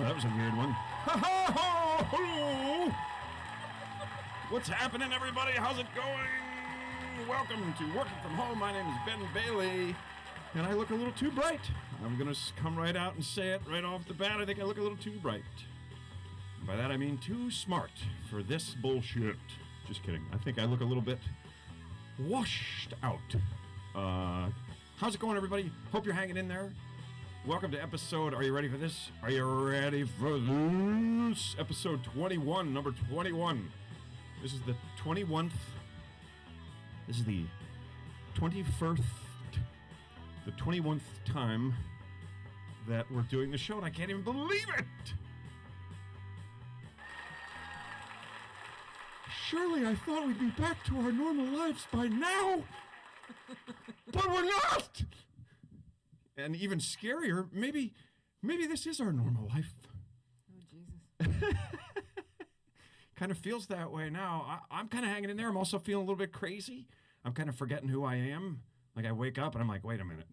that was a weird one. Hello! What's happening, everybody? How's it going? Welcome to Working From Home. My name is Ben Bailey, and I look a little too bright. I'm going to come right out and say it right off the bat. I think I look a little too bright. And by that, I mean too smart for this bullshit. Just kidding. I think I look a little bit washed out. How's it going, everybody? Hope you're hanging in there. Welcome to episode, are you ready for this? Are you ready for this? Episode 21, number 21. This is the 21st, this is the 21st time that we're doing the show, and I can't even believe it! Surely I thought we'd be back to our normal lives by now, but we're not! And even scarier, maybe this is our normal life. Oh, Jesus. Kind of feels that way now. I'm kind of hanging in there. I'm also feeling a little bit crazy. I'm kind of forgetting who I am. Like I wake up and I'm like, wait a minute.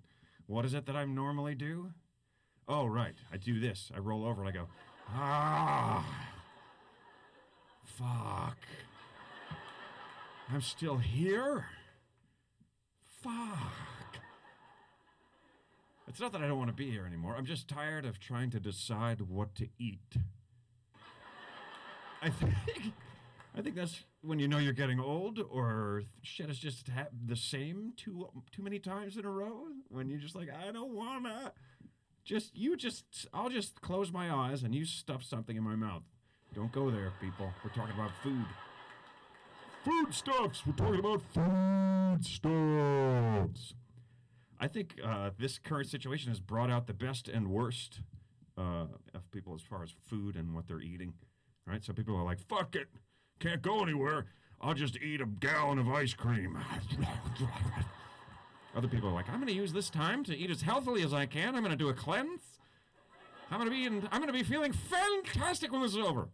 What is it that I normally do? Oh, right. I do this. I roll over and I go, fuck. I'm still here? Fuck. It's not that I don't want to be here anymore. I'm just tired of trying to decide what to eat. I think that's when you know you're getting old, or shit is just the same too many times in a row. When you're just like, I don't wanna. I'll just close my eyes and you stuff something in my mouth. Don't go there, people. We're talking about food. Foodstuffs. We're talking about foodstuffs. I think this current situation has brought out the best and worst of people as far as food and what they're eating. Right? So people are like, fuck it. Can't go anywhere. I'll just eat a gallon of ice cream. Other people are like, I'm going to use this time to eat as healthily as I can. I'm going to do a cleanse. I'm going to be feeling fantastic when this is over.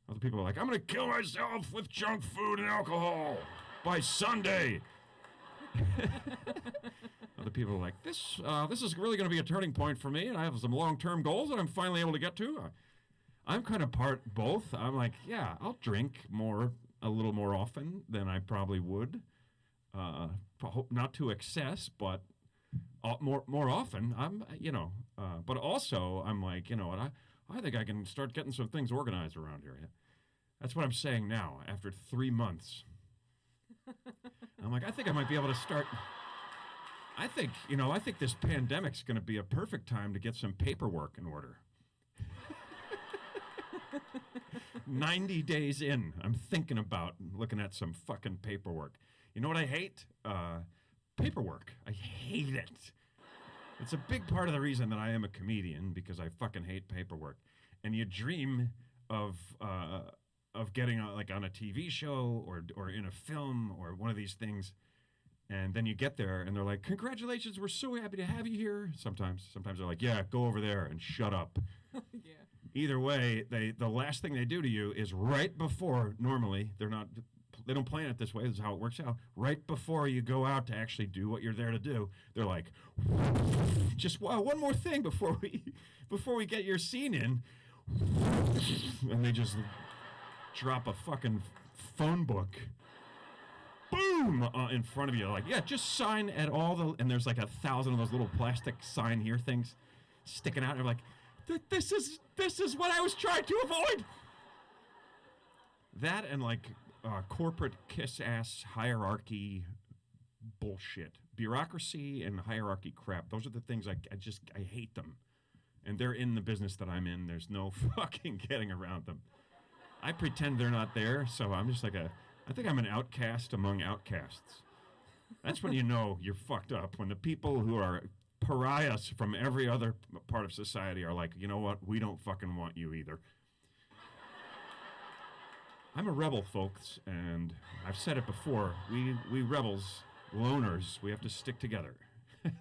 Other people are like, I'm going to kill myself with junk food and alcohol by Sunday. Other people are like, this is really going to be a turning point for me, and I have some long-term goals that I'm finally able to get to. I'm kind of part both. I'm like, yeah, I'll drink a little more often than I probably would. Not to excess, but more often. But also I'm like, you know what? I think I can start getting some things organized around here. That's what I'm saying now. After 3 months, I'm like, I think I might be able to start. I think this pandemic's going to be a perfect time to get some paperwork in order. 90 days in, I'm thinking about looking at some fucking paperwork. You know what I hate? Paperwork. I hate it. It's a big part of the reason that I am a comedian, because I fucking hate paperwork. And you dream of getting on a TV show or in a film or one of these things, and then you get there and they're like, congratulations, we're so happy to have you here. Sometimes they're like, yeah, go over there and shut up. Yeah. Either way, the last thing they do to you is right before, normally, they don't plan it this way, this is how it works out, right before you go out to actually do what you're there to do, they're like, just one more thing before we get your scene in, and they just drop a fucking phone book, boom, in front of you, like, yeah, just sign at and there's like 1,000 of those little plastic sign here things sticking out, and they're like, this is what I was trying to avoid. That and like corporate kiss-ass hierarchy bullshit. Bureaucracy and hierarchy crap. Those are the things I hate them. And they're in the business that I'm in. There's no fucking getting around them. I pretend they're not there, so I'm just like I think I'm an outcast among outcasts. That's when you know you're fucked up. When the people who are pariahs from every other part of society are like, you know what, we don't fucking want you either. I'm a rebel, folks, and I've said it before. We rebels, loners, we have to stick together. I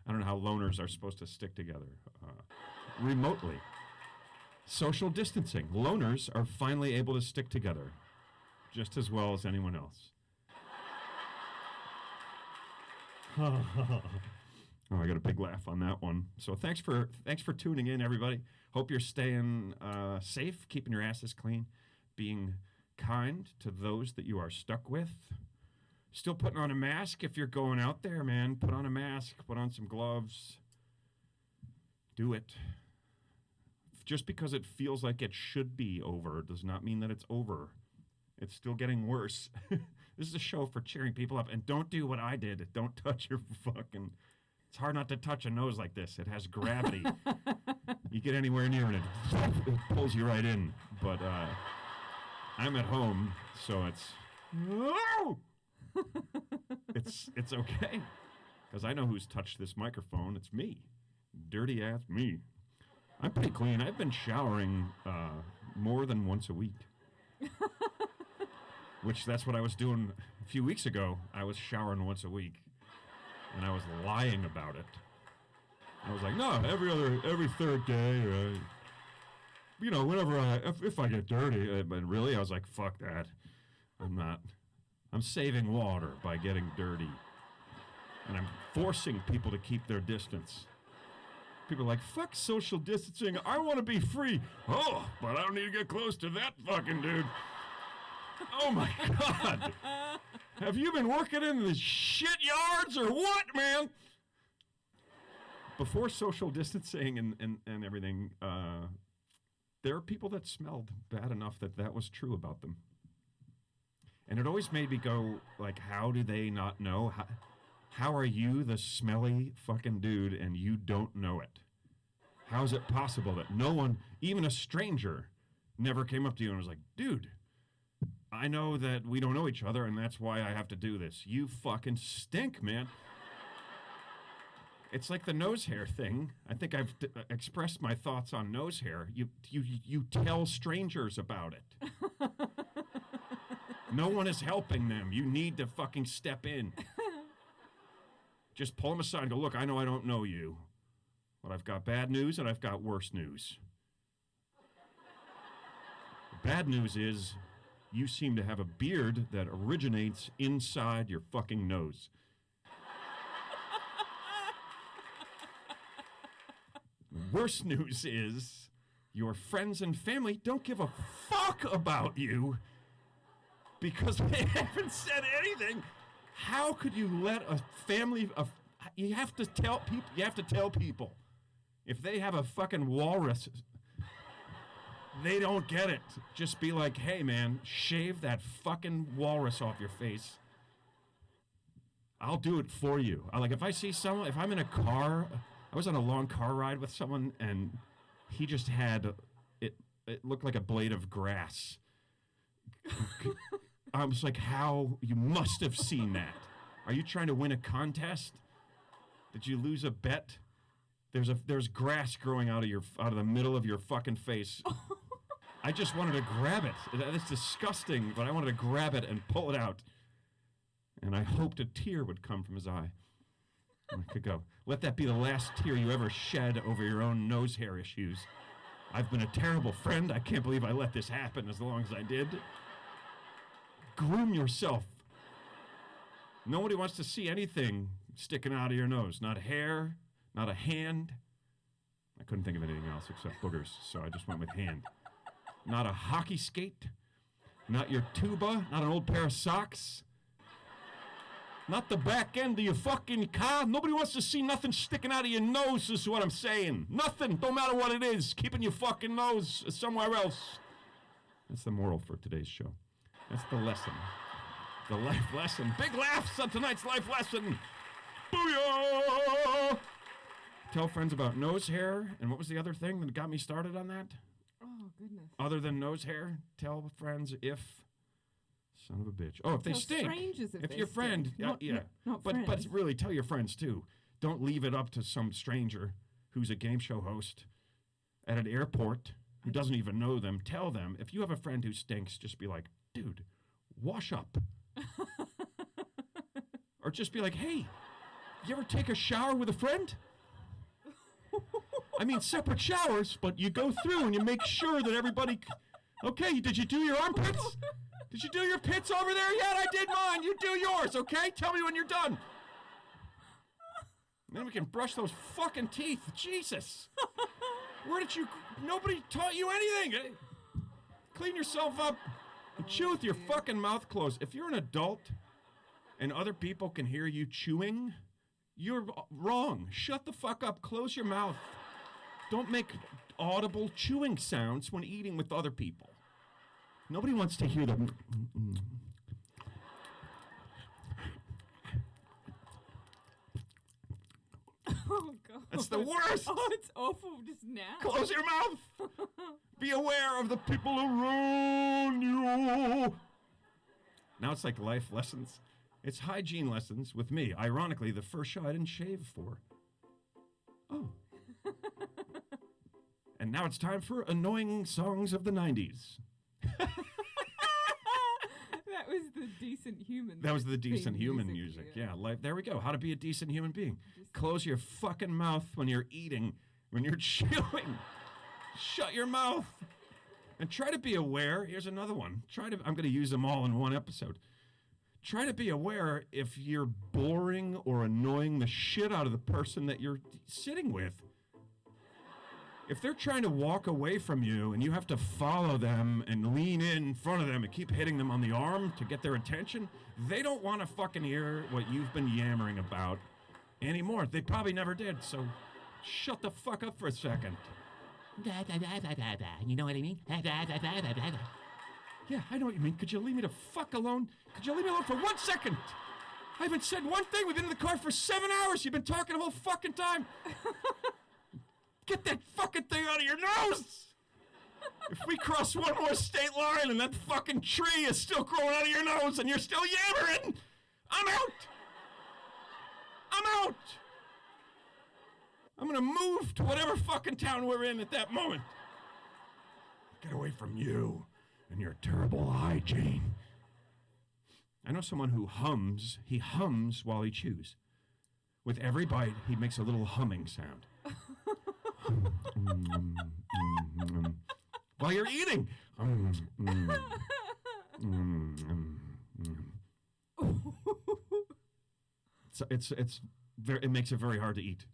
don't know how loners are supposed to stick together remotely. Social distancing. Loners are finally able to stick together just as well as anyone else. Oh, I got a big laugh on that one. So thanks for tuning in, everybody. Hope you're staying safe, keeping your asses clean, being kind to those that you are stuck with. Still putting on a mask if you're going out there, man. Put on a mask, put on some gloves. Do it. Just because it feels like it should be over does not mean that it's over. It's still getting worse. This is a show for cheering people up. And don't do what I did. Don't touch your fucking... It's hard not to touch a nose like this. It has gravity. You get anywhere near it, it pulls you right in. But I'm at home, so it's okay. Because I know who's touched this microphone. It's me. Dirty ass me. I'm pretty clean. I've been showering more than once a week. Which that's what I was doing a few weeks ago. I was showering once a week. And I was lying about it. I was like, no, every third day, whenever if I get dirty. But really, I was like, fuck that. I'm saving water by getting dirty. And I'm forcing people to keep their distance. People are like, fuck social distancing. I want to be free. Oh, but I don't need to get close to that fucking dude. Oh my God. Have you been working in the shit yards or what, man? Before social distancing and everything, there are people that smelled bad enough that was true about them. And it always made me go, like, how do they not know? How are you the smelly fucking dude and you don't know it? How is it possible that no one, even a stranger, never came up to you and was like, dude, I know that we don't know each other, and that's why I have to do this. You fucking stink, man. It's like the nose hair thing. I think I've expressed my thoughts on nose hair. You tell strangers about it. No one is helping them. You need to fucking step in. Just pull them aside and go, look, I know I don't know you, but I've got bad news and I've got worse news. The bad news is... you seem to have a beard that originates inside your fucking nose. The worst news is your friends and family don't give a fuck about you because they haven't said anything. How could you let a family of... You have to tell people. If they have a fucking walrus... They don't get it. Just be like, hey, man, shave that fucking walrus off your face. I'll do it for you. If I see someone, if I'm in a car, I was on a long car ride with someone, and he just had, it looked like a blade of grass. I was like, how? You must have seen that. Are you trying to win a contest? Did you lose a bet? There's grass growing out of the middle of your fucking face. I just wanted to grab it. It's disgusting, but I wanted to grab it and pull it out. And I hoped a tear would come from his eye. And I could go, let that be the last tear you ever shed over your own nose hair issues. I've been a terrible friend. I can't believe I let this happen as long as I did. Groom yourself. Nobody wants to see anything sticking out of your nose. Not hair, not a hand. I couldn't think of anything else except boogers, so I just went with hand. Not a hockey skate, not your tuba, not an old pair of socks, not the back end of your fucking car. Nobody wants to see nothing sticking out of your nose is what I'm saying. Nothing, don't matter what it is, keeping your fucking nose somewhere else. That's the moral for today's show. That's the lesson. The life lesson. Big laughs on tonight's life lesson. Booyah! Tell friends about nose hair, and what was the other thing that got me started on that? Oh, goodness. Other than nose hair, tell friends if... Son of a bitch. Oh, if they stink. Strangers if your friend... not But friends. really, tell your friends, too. Don't leave it up to some stranger who's a game show host at an airport who doesn't even know them. Tell them, if you have a friend who stinks, just be like, dude, wash up. Or just be like, hey, you ever take a shower with a friend? I mean, separate showers, but you go through and you make sure that everybody... Okay, did you do your armpits? Did you do your pits over there yet? I did mine. You do yours, okay? Tell me when you're done. Then we can brush those fucking teeth. Jesus. Nobody taught you anything. Clean yourself up and chew with your fucking mouth closed. If you're an adult and other people can hear you chewing, you're wrong. Shut the fuck up. Close your mouth. Don't make audible chewing sounds when eating with other people. Nobody wants to hear them. Oh, God. That's the worst. Oh, it's awful just now. Close your mouth. Be aware of the people around you. Now it's like life lessons. It's hygiene lessons with me. Ironically, the first show I didn't shave for. Oh. And now it's time for annoying songs of the 90s. That was the decent human. That was the decent human music. Yeah, there we go. How to be a decent human being. Close your fucking mouth when you're eating, when you're chewing. Shut your mouth. And try to be aware. Here's another one. I'm going to use them all in one episode. Try to be aware if you're boring or annoying the shit out of the person that you're sitting with. If they're trying to walk away from you and you have to follow them and lean in front of them and keep hitting them on the arm to get their attention, they don't want to fucking hear what you've been yammering about anymore. They probably never did, so shut the fuck up for a second. You know what I mean? Yeah, I know what you mean. Could you leave me the fuck alone? Could you leave me alone for 1 second? I haven't said one thing. We've been in the car for 7 hours. You've been talking the whole fucking time. Get that fucking thing out of your nose! If we cross one more state line and that fucking tree is still growing out of your nose and you're still yammering, I'm out! I'm out! I'm gonna move to whatever fucking town we're in at that moment. Get away from you and your terrible hygiene. I know someone who hums. He hums while he chews. With every bite, he makes a little humming sound. While you're eating. It makes it very hard to eat.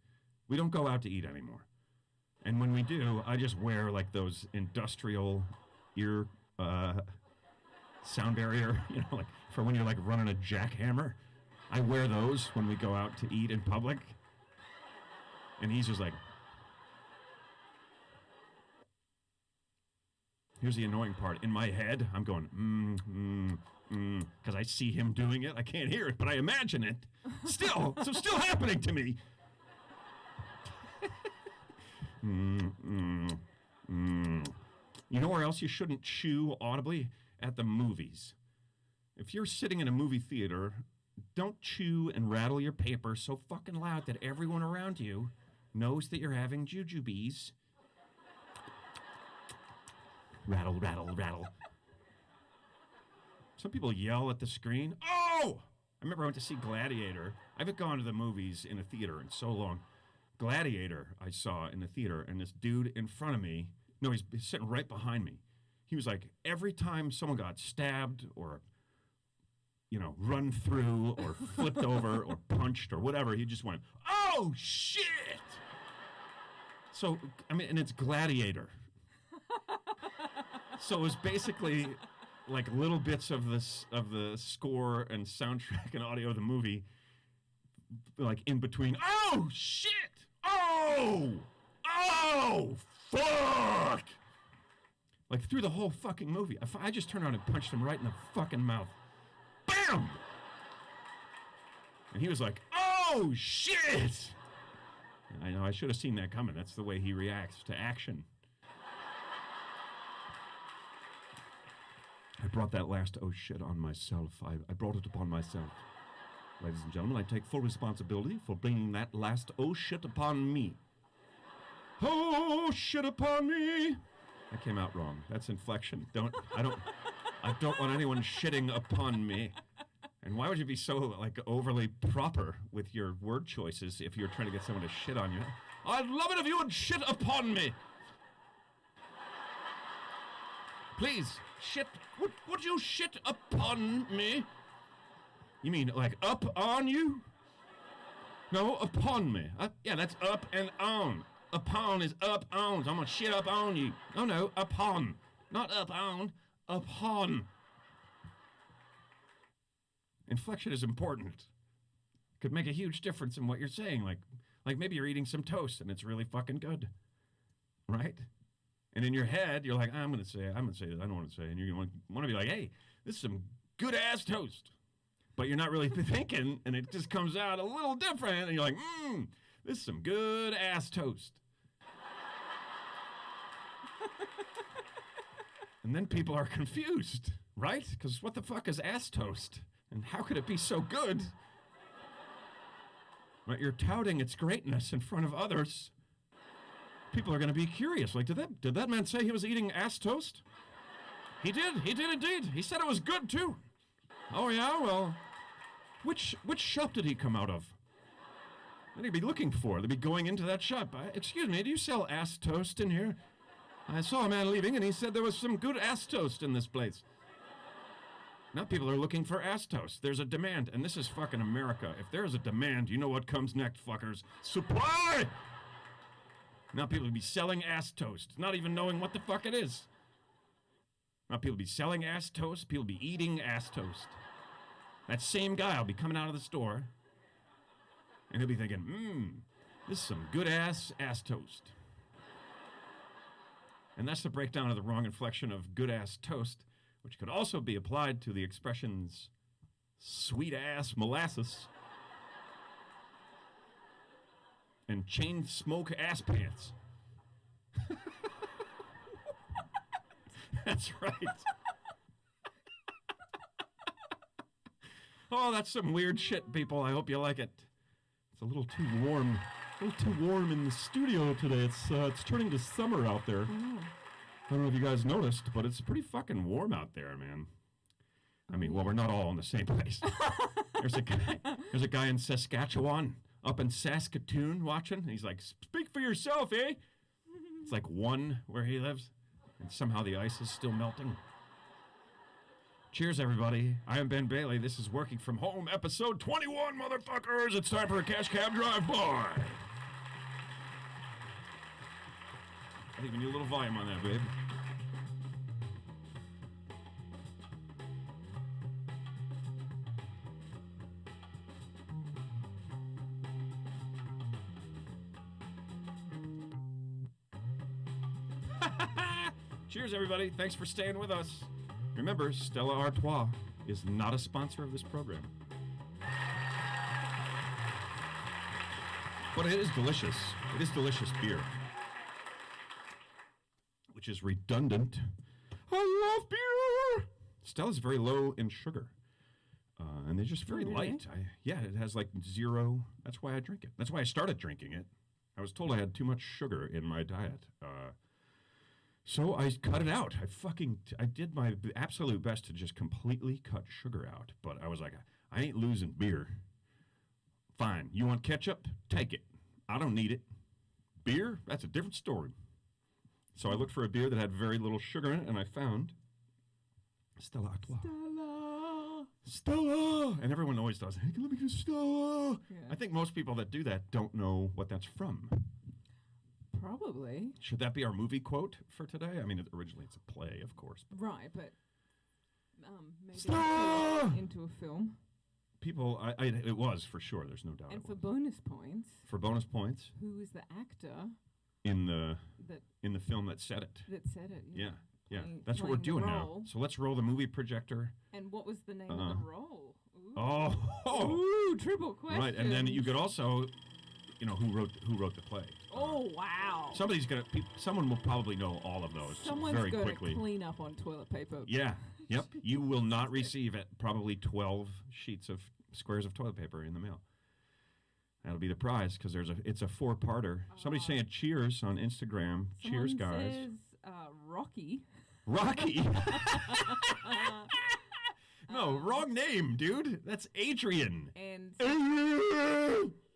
We don't go out to eat anymore. And when we do, I just wear like those industrial ear sound barrier, like for when you're like running a jackhammer. I wear those when we go out to eat in public. And he's just like, here's the annoying part. In my head, I'm going, because I see him doing it. I can't hear it, but I imagine it. Still, so still happening to me. You know where else you shouldn't chew audibly? At the movies. If you're sitting in a movie theater, don't chew and rattle your paper so fucking loud that everyone around you knows that you're having jujubes. Rattle, rattle, rattle. Some people yell at the screen. Oh! I remember I went to see Gladiator. I haven't gone to the movies in a theater in so long. Gladiator I saw in the theater, and this dude in front of me, no, he's sitting right behind me. He was like, every time someone got stabbed or, run through or flipped over or punched or whatever, he just went, oh, shit! So, and it's Gladiator. So it was basically like little bits of the score and soundtrack and audio of the movie, like in between. Oh, shit! Oh, fuck! Like through the whole fucking movie. If I just turned around and punched him right in the fucking mouth. Bam! And he was like, oh, shit! I know, I should have seen that coming. That's the way he reacts to action. I brought that last oh shit on myself. I brought it upon myself. Ladies and gentlemen, I take full responsibility for bringing that last oh shit upon me. Oh shit upon me! That came out wrong. That's inflection. I don't want anyone shitting upon me. And why would you be so overly proper with your word choices if you're trying to get someone to shit on you? I'd love it if you would shit upon me. Please, shit. Would you shit upon me? You mean like up on you? No, upon me. Yeah, that's up and on. Upon is up on. So I'm gonna shit up on you. No, upon. Not up on. Upon. Inflection is important. Could make a huge difference in what you're saying. Like maybe you're eating some toast and it's really fucking good. Right? And in your head, you're like, I'm gonna say that. I don't want to say it. And you want to be like, hey, this is some good ass toast. But you're not really thinking, and it just comes out a little different, and you're like, this is some good ass toast. And then people are confused, right? Because what the fuck is ass toast? And how could it be so good? Right, you're touting its greatness in front of others. People are going to be curious. Like, did that man say he was eating ass toast? He did indeed. He said it was good too. Oh yeah, well, which shop did he come out of? What would he be looking for? They'd be going into that shop. Excuse me, do you sell ass toast in here? I saw a man leaving and he said there was some good ass toast in this place. Now people are looking for ass toast. There's a demand, and this is fucking America. If there's a demand, you know what comes next, fuckers. Supply! Now people will be selling ass toast, not even knowing what the fuck it is. Now people will be selling ass toast, people will be eating ass toast. That same guy will be coming out of the store, and he'll be thinking, this is some good ass toast. And that's the breakdown of the wrong inflection of good ass toast, which could also be applied to the expressions sweet ass molasses and chain smoke ass pants. That's right. Oh, that's some weird shit, people. I hope you like it. It's a little too warm. A little too warm in the studio today. It's turning to summer out there. I don't know if you guys noticed, but it's pretty fucking warm out there, man. I mean, well, we're not all in the same place. There's a guy in Saskatchewan, up in Saskatoon, watching. And he's like, "Speak for yourself, eh?" It's like 1 where he lives, and somehow the ice is still melting. Cheers, everybody. I am Ben Bailey. This is Working From Home, episode 21, motherfuckers. It's time for a Cash Cab Drive-By. I think we need a little volume on that, babe. Cheers, everybody. Thanks for staying with us. Remember, Stella Artois is not a sponsor of this program. But it is delicious. It is delicious beer. Which is redundant. I love beer! Stella's very low in sugar. And they're just very light. It has like 0. That's why I drink it. That's why I started drinking it. I was told I had too much sugar in my diet. So I cut it out. I did my absolute best to just completely cut sugar out. But I was like, I ain't losing beer. Fine. You want ketchup? Take it. I don't need it. Beer? That's a different story. So I looked for a beer that had very little sugar in it, and I found Stella Artois. Stella! And everyone always does, hey, let me get Stella! Yeah. I think most people that do that don't know what that's from. Probably. Should that be our movie quote for today? I mean, originally it's a play, of course. Right, but maybe Stella! into a film. People, it was for sure. There's no doubt. And for bonus points. For bonus points. Who is the actor in the film that said it? That said it. Yeah. That's what we're doing now. So let's roll the movie projector. And what was the name of the role? Ooh. Ooh, triple question. Right, and then you could also, who wrote the play. Oh wow! Someone will probably know all of those Someone's very quickly. Someone's going to clean up on toilet paper. Yeah. Yep. You will not receive probably 12 sheets of squares of toilet paper in the mail. That'll be the prize because it's a 4-parter. Somebody's saying cheers on Instagram. Cheers, guys. Says Rocky. Rocky. No, wrong name, dude. That's Adrian.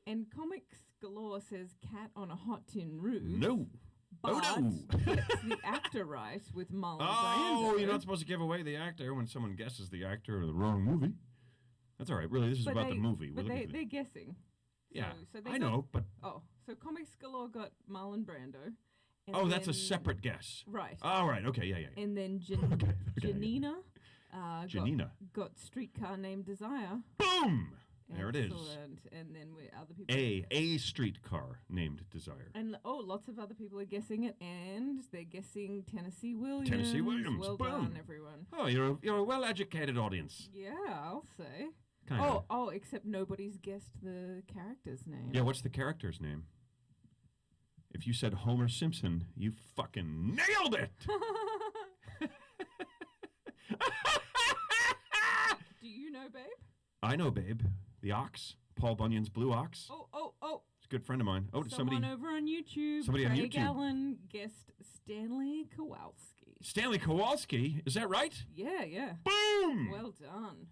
And Comics Galore says cat on a hot tin roof. No. But no. Gets the actor right with Marlon Brando. You're not supposed to give away the actor when someone guesses the actor of the wrong movie. That's all right. Really, this is about the movie. But they're guessing. Yeah, So they I know, but so Comics Galore got Marlon Brando. And that's a then- separate guess. Right. All right. Okay. Yeah. And then Okay, Janina, Janina. got Streetcar Named Desire. Boom. There it is. Excellent. And then other people. A streetcar named Desire. And lots of other people are guessing it, and they're guessing Tennessee Williams. Tennessee Williams. Well Boom. done, everyone. Oh, you're a well-educated audience. Yeah, I'll say. Kind of. Oh, except nobody's guessed the character's name. Yeah, what's the character's name? If you said Homer Simpson, you fucking nailed it. Do you know, babe? I know, babe. The ox, Paul Bunyan's Blue Ox. Oh. It's a good friend of mine. Oh, did Someone somebody? over on YouTube. Somebody on Craig YouTube. Allen guessed Stanley Kowalski. Stanley Kowalski. Is that right? Yeah. Boom. Well done.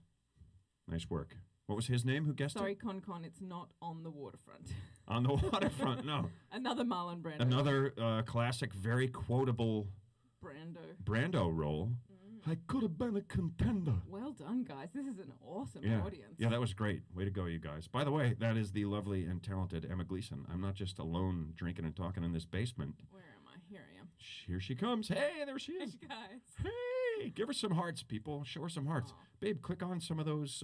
Nice work. What was his name? Who guessed Sorry, it? Con, it's not on the waterfront. On the waterfront. No. Another Marlon Brando. Another classic, very quotable Brando role. I could have been a contender. Well done, guys. This is an awesome audience. Yeah, that was great. Way to go, you guys. By the way, that is the lovely and talented Emma Gleason. I'm not just alone drinking and talking in this basement. Where am I? Here I am. Here she comes. Hey, there she is. Hey, guys. Hey, give her some hearts, people. Show her some hearts. Aw. Babe, click on some of those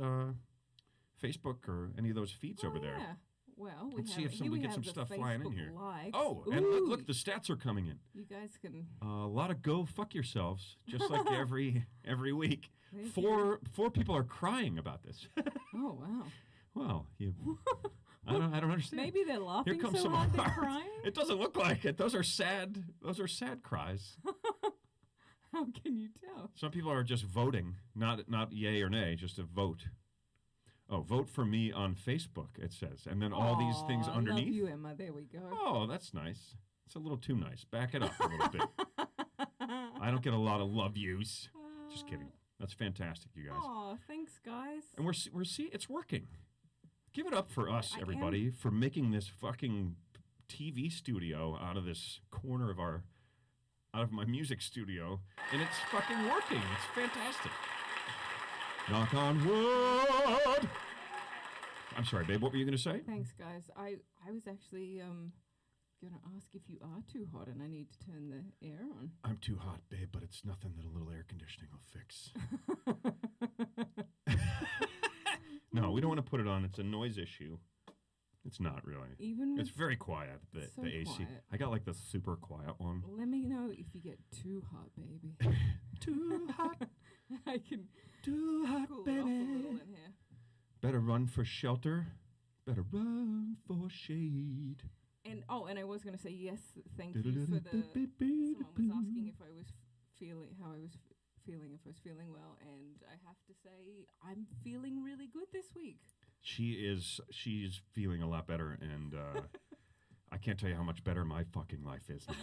Facebook or any of those feeds over there. Yeah. Well, Let's see if we get some stuff flying in here. Likes. Oh, Ooh, and look, the stats are coming in. You guys can. A lot of go fuck yourselves, just like every week. Thank Four people are crying about this. Oh wow. Well, I don't understand. Maybe they're laughing Here comes so some hard they're hearts. crying. It doesn't look like it. Those are sad. Those are sad cries. How can you tell? Some people are just voting, not yay or nay, just a vote. Oh, vote for me on Facebook, it says. And then all these things Aw, underneath. Love you, Emma. There we go. Oh, that's nice. It's a little too nice. Back it up a little bit. I don't get a lot of love yous. Just kidding. That's fantastic, you guys. Oh, thanks, guys. And we're see it's working. Give it up for us, I everybody, for making this fucking TV studio out of this corner of out of my music studio, and it's fucking working. It's fantastic. Knock on wood. I'm sorry, babe. What were you going to say? Thanks, guys. I was actually gonna ask if you are too hot and I need to turn the air on. I'm too hot, babe, but it's nothing that a little air conditioning will fix. No, we don't want to put it on. It's a noise issue. It's not really. Even It's with very quiet, the so AC. quiet. I got like the super quiet one. Let me know if you get too hot, baby. Too hot, I can too hot, cool baby. off a little in here. Better run for shelter. Better run for shade. And I was gonna say yes. Thank you for the. Someone was asking if I was feeling how I was feeling, if I was feeling well, and I have to say I'm feeling really good this week. She's feeling a lot better, and I can't tell you how much better my fucking life is now.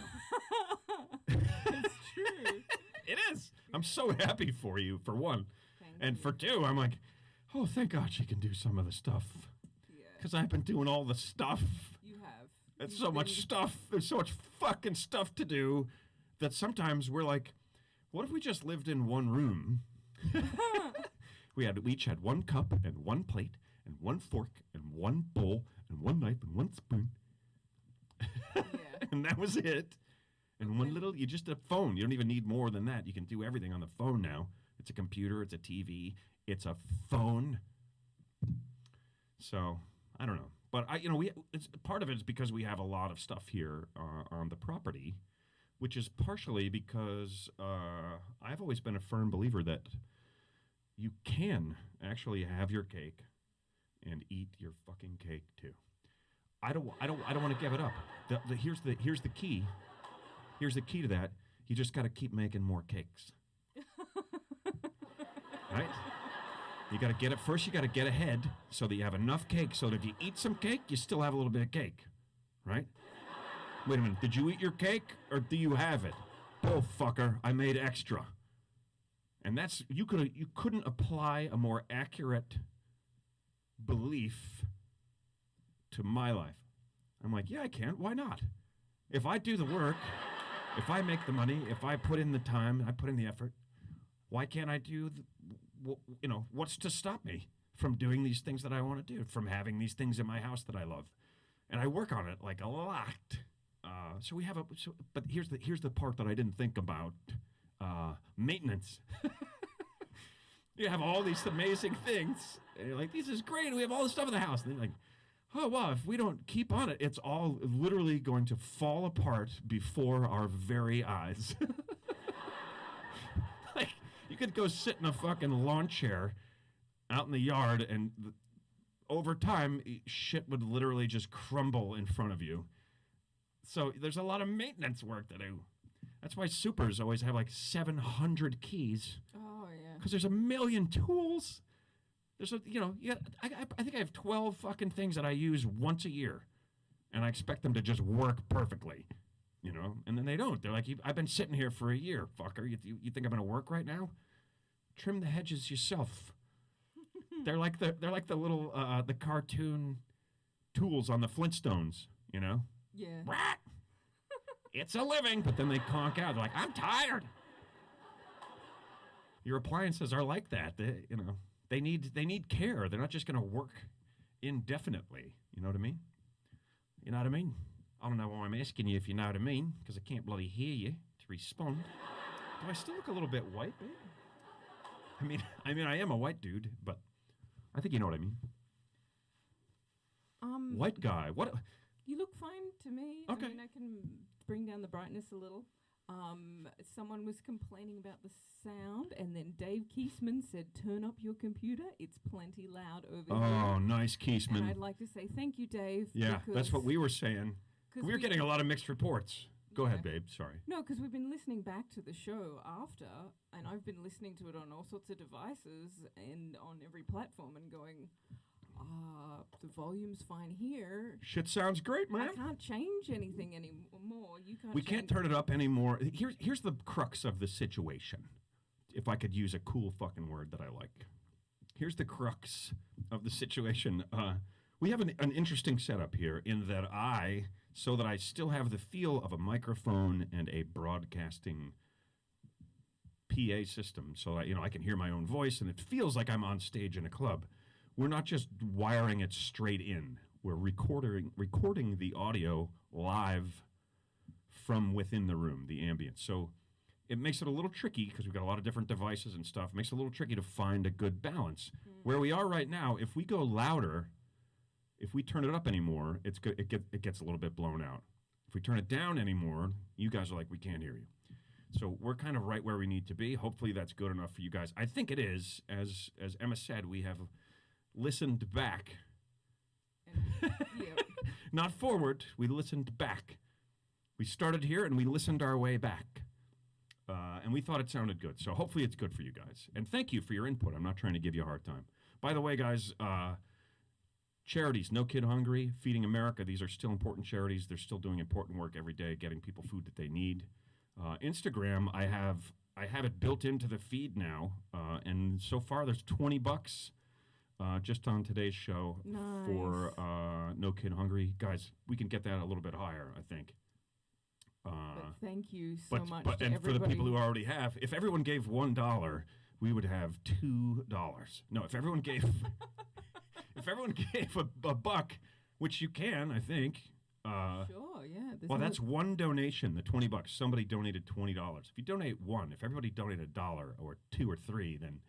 It's true. It is. I'm so happy for you, for one. Thank And you. for two, I'm like, oh, thank God she can do some of the stuff. Yeah, Because I've been doing all the stuff. you have. It's You've so much been- stuff. There's so much fucking stuff to do that sometimes we're like, what if we just lived in one room? We each had one cup and one plate and one fork and one bowl and one knife and one spoon. Yeah. And that was it. And one little, you just a phone. You don't even need more than that. You can do everything on the phone now. It's a computer, it's a TV, it's a phone. So, I don't know. But it's part of it is because we have a lot of stuff here on the property, which is partially because I've always been a firm believer that you can actually have your cake and eat your fucking cake too. I don't want to give it up. Here's the key. Here's the key to that. You just got to keep making more cakes. Right? You got to get it first. You got to get ahead so that you have enough cake so that if you eat some cake, you still have a little bit of cake. Right? Wait a minute. Did you eat your cake or do you have it? Oh, fucker. I made extra. And that's you couldn't apply a more accurate belief to my life. I'm like, yeah, I can. Why not? If I do the work, if I make the money, if I put in the time, I put in the effort, why can't I do what's to stop me from doing these things that I want to do, from having these things in my house that I love. And I work on it like a lot. So we have but here's the part that I didn't think about. Maintenance. You have all these amazing things. And you're like, this is great. We have all this stuff in the house. And they're like, oh, wow, if we don't keep on it, it's all literally going to fall apart before our very eyes. Like, you could go sit in a fucking lawn chair out in the yard, and over time, shit would literally just crumble in front of you. So there's a lot of maintenance work to do. That's why supers always have like 700 keys. Oh, yeah. Because there's a million tools. There's I think I have 12 fucking things that I use once a year. And I expect them to just work perfectly. And then they don't. They're like, I've been sitting here for a year, fucker. You think I'm going to work right now? Trim the hedges yourself. They're like the little the cartoon tools on the Flintstones, Yeah. Rat! It's a living, but then they conk out. They're like, I'm tired. Your appliances are like that. They need care. They're not just going to work indefinitely. You know what I mean? You know what I mean? I don't know why I'm asking you if you know what I mean, because I can't bloody hear you to respond. Do I still look a little bit white, babe? I mean, I am a white dude, but I think you know what I mean. White guy. What? You look fine to me. Okay. I can bring down the brightness a little. Someone was complaining about the sound, and then Dave Keesman said, turn up your computer. It's plenty loud over here. Oh, nice, Keesman. And I'd like to say thank you, Dave. Yeah, that's what we were saying. We were getting a lot of mixed reports. Go ahead, babe. Sorry. No, because we've been listening back to the show after, and I've been listening to it on all sorts of devices and on every platform and going, the volume's fine here. Shit sounds great, man. I can't change anything anymore. You can't. We can't turn it up anymore. Here's the crux of the situation. If I could use a cool fucking word that I like. Here's the crux of the situation. We have an interesting setup here in that so that I still have the feel of a microphone and a broadcasting PA system, so that, I can hear my own voice and it feels like I'm on stage in a club. We're not just wiring it straight in. We're recording the audio live from within the room, the ambience. So it makes it a little tricky because we've got a lot of different devices and stuff. It makes it a little tricky to find a good balance. Where we are right now, if we go louder, if we turn it up anymore, it gets a little bit blown out. If we turn it down anymore, you guys are like, we can't hear you. So we're kind of right where we need to be. Hopefully that's good enough for you guys. I think it is. As Emma said, we have listened back. Not forward. We listened back. We started here and we listened our way back. And we thought it sounded good. So hopefully it's good for you guys. And thank you for your input. I'm not trying to give you a hard time. By the way, guys, charities, No Kid Hungry, Feeding America, these are still important charities. They're still doing important work every day, getting people food that they need. Instagram, I have it built into the feed now. And so far there's $20 just on today's show for No Kid Hungry. Guys, we can get that a little bit higher, I think. But thank you so much to and everybody. for the people who already have, if everyone gave $1, we would have $2. No, if everyone gave if everyone gave a buck, which you can, I think. Sure, yeah. Well, that's one donation, the $20. Somebody donated $20. If you donate one, if everybody donated $1 or $2 or $3, then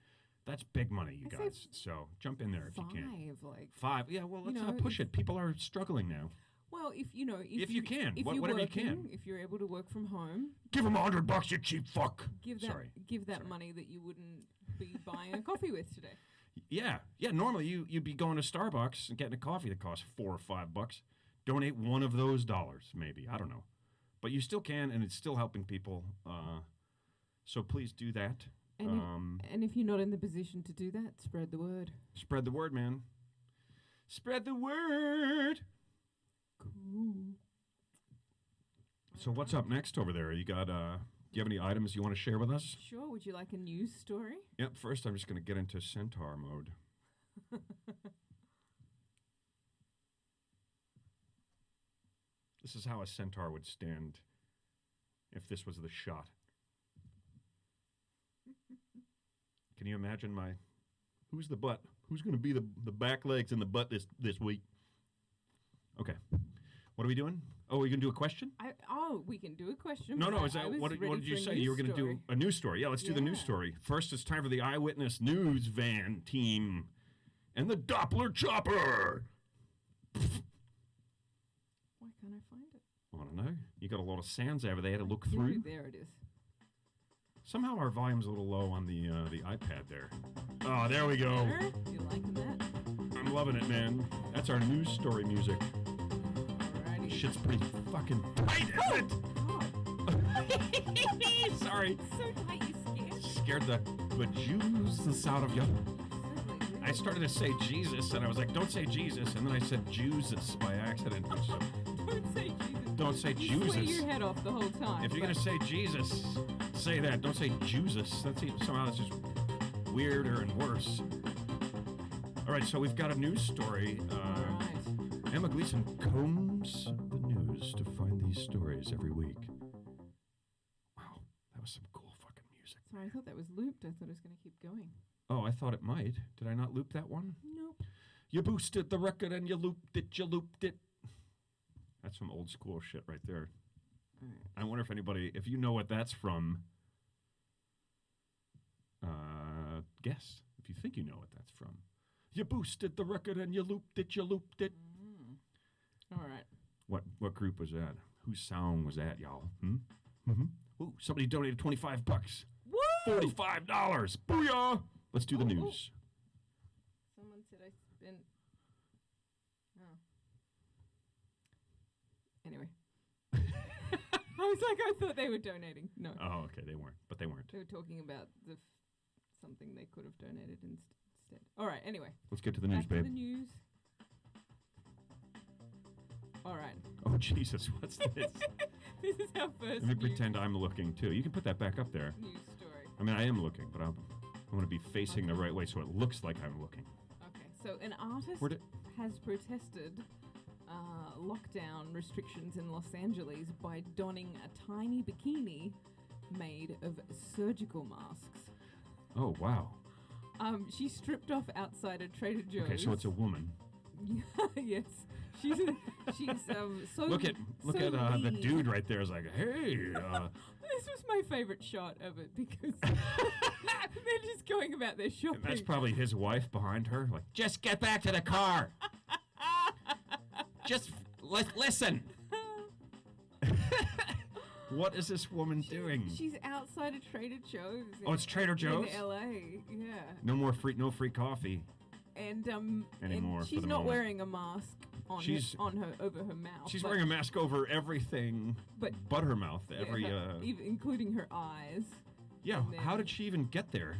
that's big money, you guys. So jump in there if you can. $5. Yeah, well, let's not push it. People are struggling now. Well, if you can, if whatever you can. If you're able to work from home, give them $100, you cheap fuck. Give that money that you wouldn't be buying a coffee with today. Yeah. Normally you'd be going to Starbucks and getting a coffee that costs $4 or $5. Donate one of those dollars, maybe. I don't know, but you still can, and it's still helping people. So please do that. And if you're not in the position to do that, spread the word. Spread the word, man. Spread the word. Cool. So what's up next over there? You got? Do you have any items you want to share with us? Sure. Would you like a news story? Yep. First, I'm just going to get into Centaur mode. This is how a centaur would stand if this was the shot. Can you imagine who's the butt? Who's going to be the back legs and the butt this week? Okay. What are we doing? Oh, are you going to do a question? We can do a question. No. Is that what did you say? You were going to do a news story. Yeah, let's do the news story. First, it's time for the Eyewitness News Van team and the Doppler Chopper. Why can't I find it? I don't know. You got a lot of sounds over there to look through. There it is. Somehow our volume's a little low on the iPad there. Oh, there we go. You liking that? I'm loving it, man. That's our news story music. Alrighty. Shit's pretty fucking tight, isn't it? Sorry. So tight, you scared? Scared the bejesus out of you. I started to say Jesus, and I was like, don't say Jesus, and then I said Jesus by accident. So Don't say Jesus. don't say You Jesus. swear your head off the whole time. If you're going to say Jesus, say that. Don't say Jesus. Somehow that's just weirder and worse. All right, so we've got a news story. Alright. Emma Gleason combs the news to find these stories every week. Wow, that was some cool fucking music. Sorry, I thought that was looped. I thought it was going to keep going. Oh, I thought it might. Did I not loop that one? Nope. You boosted the record and you looped it. That's some old school shit right there. Alright. I wonder if you know what that's from, guess. If you think you know what that's from. You boosted the record and you looped it. Mm. Alright. What group was that? Whose song was that, y'all? Mm-hmm. Ooh, somebody donated $25. Woo! $45. Booyah! Let's do the news. Someone said I spent... Oh. Anyway. I was like, I thought they were donating. No. Oh, okay, they weren't. But they weren't. They were talking about something they could have donated instead. All right, anyway. Let's get to the news, Back to babe. the news. All right. Oh, Jesus, what's this? This is our first Let me pretend I'm looking, too. You can put that back up there. news story. I mean, I am looking, but I'm going to be facing the right way so it looks like I'm looking. Okay, so an artist has protested lockdown restrictions in Los Angeles by donning a tiny bikini made of surgical masks. Oh, wow. She stripped off outside a Trader Joe's. Okay, so it's a woman. Yes. She's so Look at the dude right there is like, hey. This was my favorite shot of it because they're just going about their shopping. That's probably his wife behind her. Like, just get back to the car. Just listen. What is this woman doing? She's outside a Trader Joe's. Oh, it's Trader Joe's? In LA, yeah. No free coffee. And anymore. And she's for the not moment. wearing a mask over her mouth. She's wearing a mask over everything but her mouth. Even including her eyes. Yeah. How did she even get there?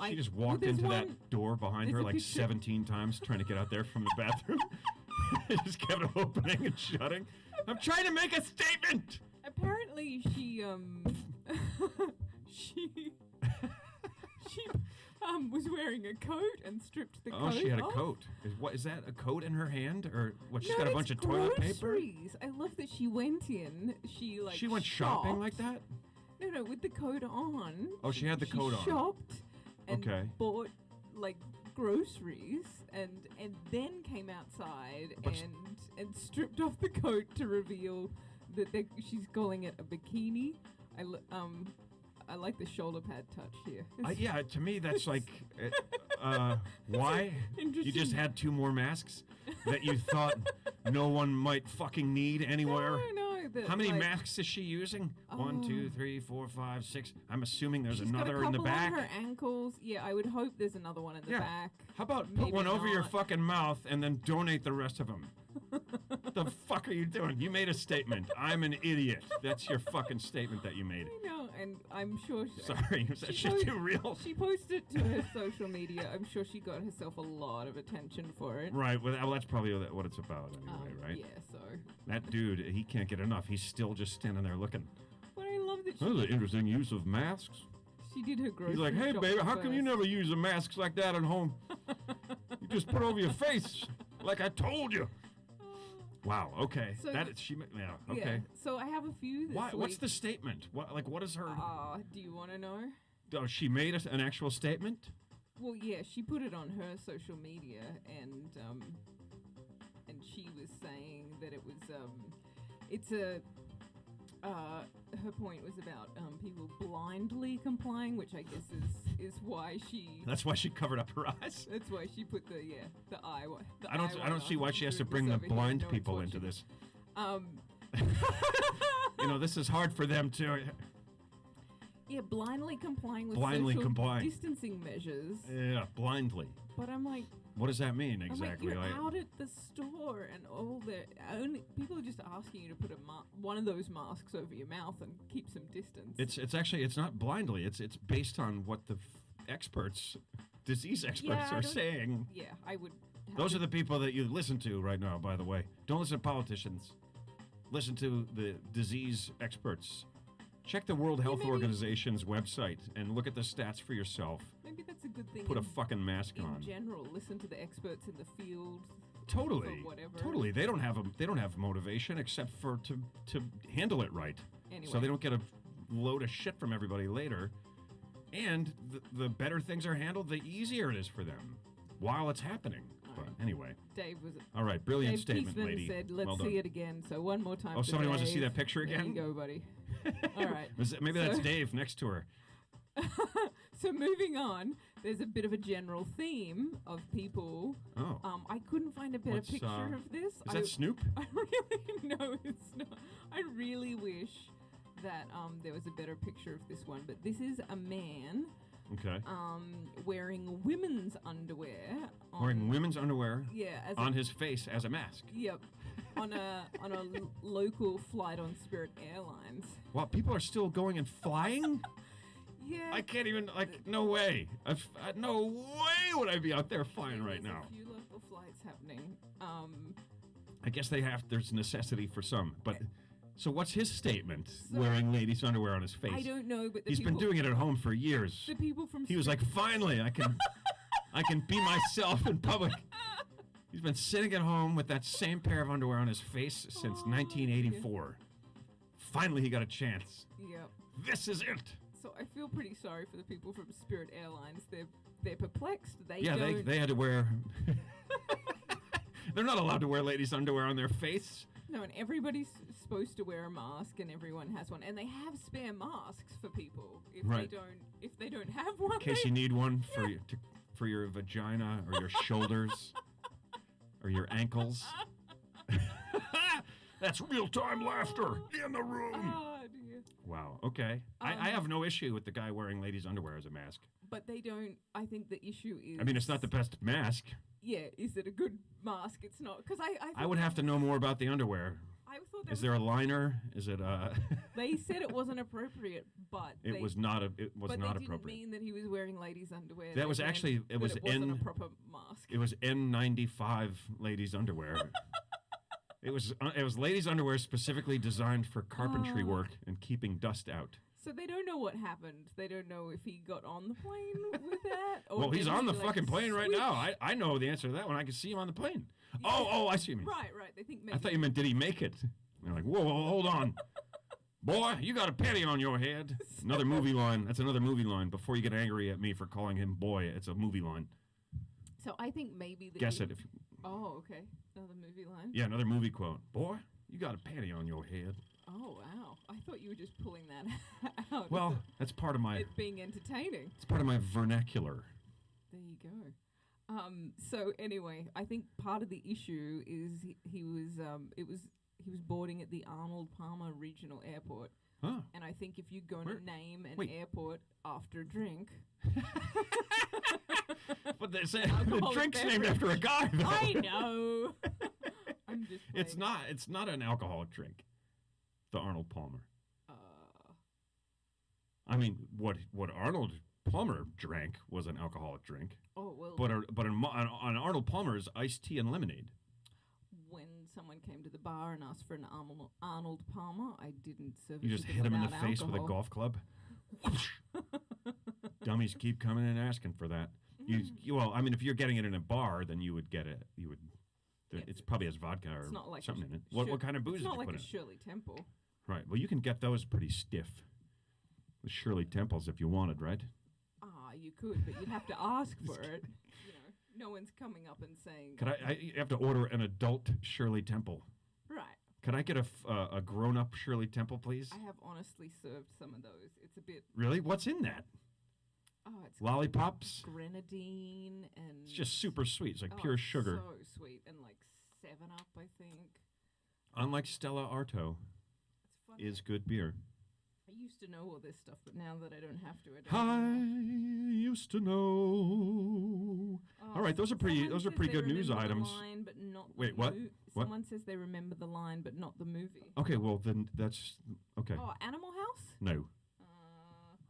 She just walked there's into that door behind her like 17 times trying to get out there from the bathroom. Just kept opening and shutting. I'm trying to make a statement. Apparently, she was wearing a coat and stripped the coat off. Oh, she had a coat. Is that a coat in her hand, or what? She's got a bunch of toilet paper. I love that she went in. She went shopping like that. No, with the coat on. Oh, she had the coat on. She shopped and bought like groceries and then came outside and stripped off the coat to reveal that she's calling it a bikini. I like the shoulder pad touch here. Yeah, to me that's like, why? You just had 2 more masks that you thought no one might fucking need anywhere? No. How many masks is she using? 1, 2, 3, 4, 5, 6. I'm assuming there's another in the back. She's got a couple on her ankles. Yeah, I would hope there's another one in the back. How about put one over your fucking mouth and then donate the rest of them? What the fuck are you doing? You made a statement. I'm an idiot. That's your fucking statement that you made. I know, and I'm sure... Sorry, is that shit too real? She posted it to her social media. I'm sure she got herself a lot of attention for it. Right, well that's probably what it's about anyway, right? Yeah, so... That dude, he can't get enough. He's still just standing there looking. But I love that That was an interesting use of masks. She did her grocery He's like, hey, baby, how come you never use the masks like that at home? You just put it over your face, like I told you. Wow. Okay. So Okay. Yeah, so I have a few this week. What's the statement? What is her? Do you want to know? Oh, she made an actual statement. Well, yeah, she put it on her social media, and she was saying that it was it's a her point was about people blindly complying, which I guess is why she. That's why she covered up her eyes. That's why she put the eye. The I don't see why she has to bring the blind people into this. You know, this is hard for them to. Yeah, blindly complying with social distancing measures. Yeah, blindly. But I'm like, what does that mean exactly? I'm like, you're out at the store and all the people are just asking you to put one of those masks over your mouth and keep some distance. It's actually not blindly. It's based on what the disease experts are saying. Yeah, I would. Those are the people that you listen to right now. By the way, don't listen to politicians. Listen to the disease experts. Check the World Health Organization's website and look at the stats for yourself. Maybe that's a good thing. Put a fucking mask on. In general, listen to the experts in the field. Totally. Totally. They don't have motivation except for to handle it right. Anyway. So they don't get a load of shit from everybody later. And the better things are handled, the easier it is for them while it's happening. But anyway. Dave was. All right, brilliant Dave statement, Peaceman lady. Said, "Let's see it again." So one more time. Oh, somebody wants to see Dave. that picture again? There you go, buddy. All right. Maybe that's Dave next to her. So moving on, there's a bit of a general theme of people. Oh. I couldn't find a better picture of this. Is that Snoop? I really no, it's not. I really wish that there was a better picture of this one, but this is a man. Okay. Wearing women's underwear. Wearing women's underwear. Yeah. On his face as a mask. Yep. on a local flight on Spirit Airlines. Wow, people are still going and flying? Yeah. I can't even, no way. No way would I be out there flying right now. There's a few local flights happening. I guess there's necessity for some, but... So what's his statement? Wearing ladies' underwear on his face. I don't know, but he's been doing it at home for years. The people from he was like, finally, I can be myself in public. He's been sitting at home with that same pair of underwear on his face since 1984. Finally, he got a chance. Yep. This is it. So I feel pretty sorry for the people from Spirit Airlines. They're perplexed. They had to wear. They're not allowed to wear ladies' underwear on their face. No, and everybody's supposed to wear a mask, and everyone has one, and they have spare masks for people if they don't have one. In case you need one for your vagina or your shoulders or your ankles. That's real-time laughter in the room. Oh, dear. Wow. Okay. I have no issue with the guy wearing ladies' underwear as a mask. But they don't. I think the issue is. I mean, it's not the best mask. Yeah, is it a good mask? It's not, because I would have to know more about the underwear. I thought is there a liner? Is it They said it wasn't appropriate, but it was not appropriate. But they didn't mean that he was wearing ladies' underwear. That was actually it wasn't a proper mask. It was N95 ladies' underwear. It was ladies' underwear specifically designed for carpentry work and keeping dust out. So they don't know what happened. They don't know if he got on the plane with that. Or well, he's on the fucking plane right now. I know the answer to that one. I can see him on the plane. Yeah. Oh, I see him. Right. They think maybe. I thought you meant, did he make it? They're like, whoa, hold on. Boy, you got a panty on your head. Another movie line. That's another movie line. Before you get angry at me for calling him boy, it's a movie line. So I think maybe... Guess it. If you... Oh, okay. Another movie line? Yeah, another movie quote. Boy, you got a panty on your head. Oh, wow. I thought you were just pulling that out. Well, that's part of my... It being entertaining. It's part of my vernacular. There you go. So anyway, I think part of the issue is he was boarding at the Arnold Palmer Regional Airport. Huh. And I think if you're going to name an airport after a drink... But they say the drink's named after a guy, though. I know. I'm just It's not an alcoholic drink, the Arnold Palmer. I mean, what Arnold Palmer drank was an alcoholic drink. Oh, well. But on Arnold Palmer's iced tea and lemonade. When someone came to the bar and asked for an Arnold Palmer, I didn't serve it. You just hit him in the face with a golf club. Dummies keep coming and asking for that. Well, I mean, if you're getting it in a bar, then you would get it. You would. It's probably has vodka or something in it. What kind of booze did you put in? It's not like a Shirley Temple. Right. Well, you can get those pretty stiff. The Shirley Temples, if you wanted, right? you could, but you'd have to ask for it. You know, no one's coming up and saying. Could I have to order an adult Shirley Temple. Right. Can I get a grown-up Shirley Temple, please? I have honestly served some of those. It's a bit. Really? What's in that? Oh, it's lollipops? Grenadine and. It's just super sweet. It's like pure sugar. So sweet, and like 7-Up, I think. Unlike Stella Artois, It's funny. is good beer. I used to know all this stuff, but now that I don't have to, I don't. I anymore. used to know. All right, those are pretty good news items. Line, but not Wait, what? What? Someone says they remember the line, but not the movie. Okay, well then that's okay. Oh, Animal House? No.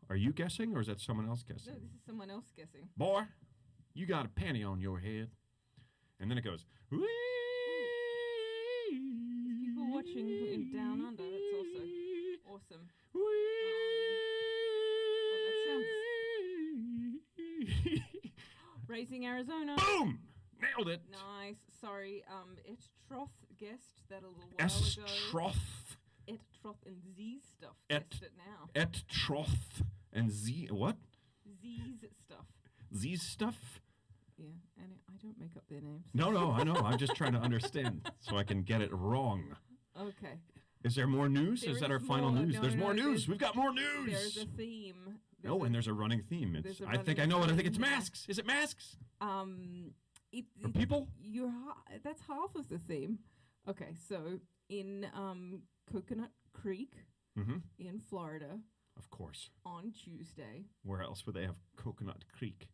Are you guessing, or is that someone else guessing? No, this is someone else guessing. Boy, you got a panty on your head, and then it goes. Whee! People watching in Down Under. That's also awesome. Raising Arizona. Boom! Nailed it. Nice. Sorry. Et Troth guessed that a little while ago. Troth. Et Troth and Z stuff Et- guessed it now. Et Troth and Z what? Z's stuff. Z stuff? Yeah, and I don't make up their names. No, I know. I'm just trying to understand so I can get it wrong. Okay. Is there more news? There Is that is our final more. news? No, There's no, more news. there's- We've got more news. There's a theme. And there's a running theme. It's, there's a I think I running know it. I think theme it's here. masks. Is it masks? For It people? that's half of the theme. Okay, so in Coconut Creek Mm-hmm. in Florida Of course. on Tuesday. Where else would they have Coconut Creek?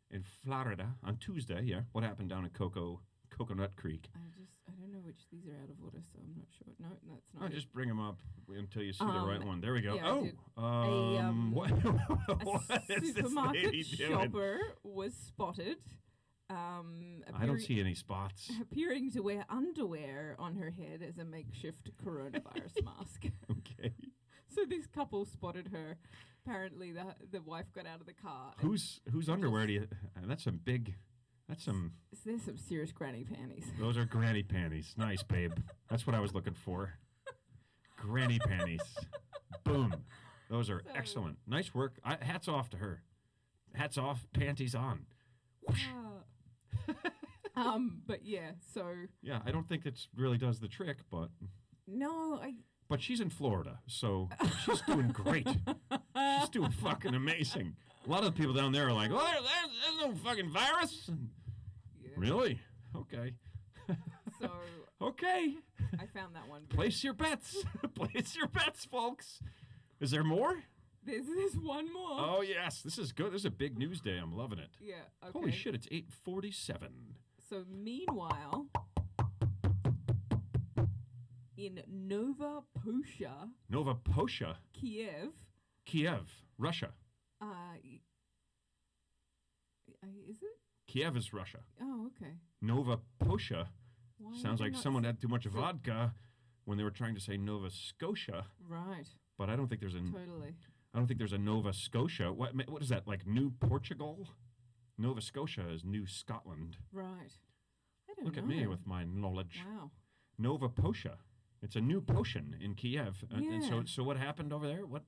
In Florida on Tuesday, yeah. What happened down at Coconut Creek? I don't know which these are out of order, so I'm not sure. No, that's not. Oh, it. just bring them up until you see the right one. There we go. yeah, I did. What, what A is this supermarket lady doing? shopper was spotted. I don't see any spots. Appearing to wear underwear on her head as a makeshift coronavirus mask. Okay. So this couple spotted her. Apparently, the wife got out of the car. Whose underwear do you? That's some big. That's some. There's some serious granny panties. Those are granny panties. Nice, babe. That's what I was looking for. Granny panties. Boom. Those are So- excellent. Nice work. Hats off to her. Hats off. Panties on. Whoosh. But yeah, so Yeah, I don't think it really does the trick, but no, but she's in Florida, so she's doing great. She's doing fucking amazing. A lot of the people down there are like, "Oh, there's no fucking virus." yeah. Really? Okay. So Okay. I found that one. Place your bets. Place your bets, folks. Is there more? There's one more. Oh yes, this is good. This is a big news day. I'm loving it. Yeah. Okay. Holy shit! It's 8:47. So meanwhile, in Nova Posha, Kiev, Russia. Is it? Kiev is Russia. Oh, okay. Nova Posha Why sounds would I like not someone say- had too much vodka when they were trying to say Nova Scotia. Right. But I don't think there's Totally. I don't think there's a Nova Scotia. What is that, like New Portugal? Nova Scotia is New Scotland. Right. I don't Look know. at me with my knowledge. Wow. Nova Posha. It's a new potion in Kiev. And Yeah. so what happened over there? What?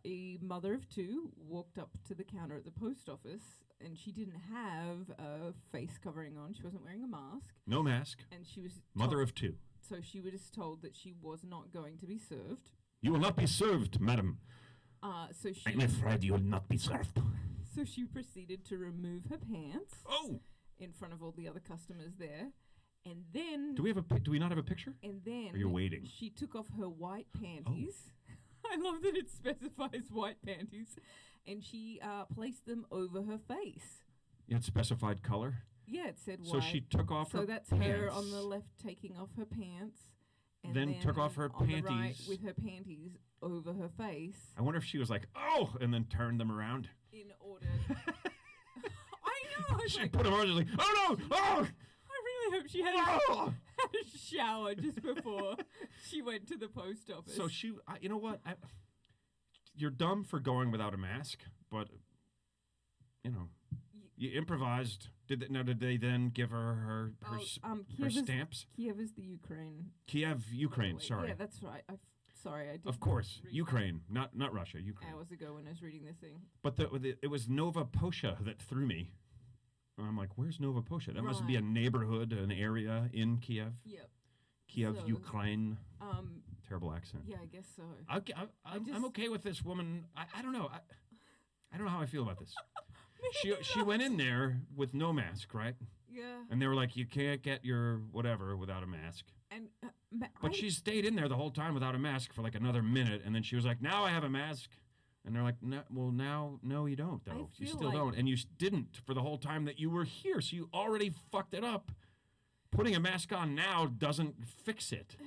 A mother of two walked up to the counter at the post office, and she didn't have a face covering on. She wasn't wearing a mask, No mask. and she was Mother of two. So she was told that she was not going to be served. You will not be served, madam. So she I'm afraid you will not be served. so she proceeded to remove her pants Oh! in front of all the other customers there, and then Do we not have a picture? and then Are you waiting? she took off her white panties. I love that it specifies white panties, and she placed them over her face. You had specified color. Yeah, it said So white. she took off So her that's pants. her on the left taking off her pants. And Then took off her on the right panties. with her panties over her face I wonder if she was like, oh, and then turned them around. in order. I know. It's She like, put them on, she's like, oh no, oh! I really hope she had Oh! had a shower just before she went to the post office. So she, you know what? You're dumb for going without a mask, but, you know, you improvised. Did they then give her her Kiev is- stamps? Kiev is the Ukraine. Kiev, Ukraine, Wait, sorry. Yeah, that's right. Sorry, I did. Of course, read Ukraine, not Russia, Ukraine. hours ago when I was reading this thing. But it was Nova Posha that threw me. I'm like, where's Nova Posha? That must be a neighborhood, an area in Kiev. Yep. Kiev, So, Ukraine. Terrible accent. Yeah, I guess so. I'm okay with this woman. I don't know. I don't know how I feel about this. She went in there with no mask, right? Yeah. And they were like, you can't get your whatever without a mask. And But she stayed in there the whole time without a mask for like another minute, and then she was like, now I have a mask. And they're like, no, well, now, no, you don't, though. You still don't. And you didn't for the whole time that you were here, so you already fucked it up. Putting a mask on now doesn't fix it.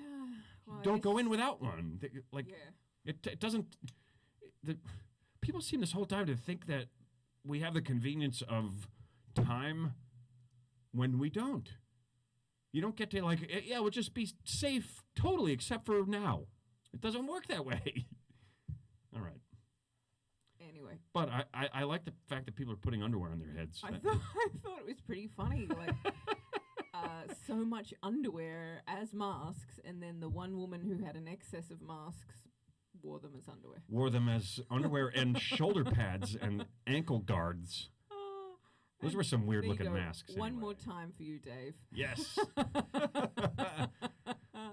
well, Don't go in without one. Like, yeah. it doesn't... People seem this whole time to think that we have the convenience of time when we don't. You don't get to like, yeah, we'll just be safe totally, except for now. It doesn't work that way. All right. Anyway. But I like the fact that people are putting underwear on their heads. I thought it was pretty funny. Like, so much underwear as masks, and then the one woman who had an excess of masks wore them as underwear. Wore them as underwear and shoulder pads and ankle guards. Those were some weird-looking masks. One anyway. more time for you, Dave. Yes.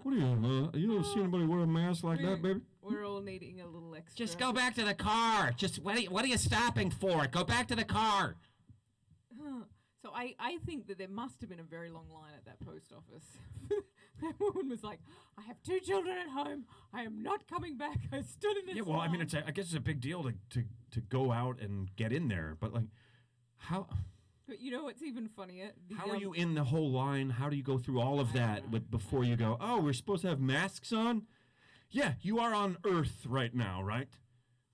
What are you? You don't see anybody wear a mask like that, baby? We're all needing a little extra. Just go back to the car. Just what are you stopping for? Go back to the car. So I think that there must have been a very long line at that post office. That woman was like, I have 2 children at home. I am not coming back. I stood in this Yeah, well, line. I mean, I guess it's a big deal to go out and get in there, but like, how? But you know what's even funnier? How are you in the whole line? How do you go through all of that before you go, oh, we're supposed to have masks on? Yeah, you are on Earth right now, right?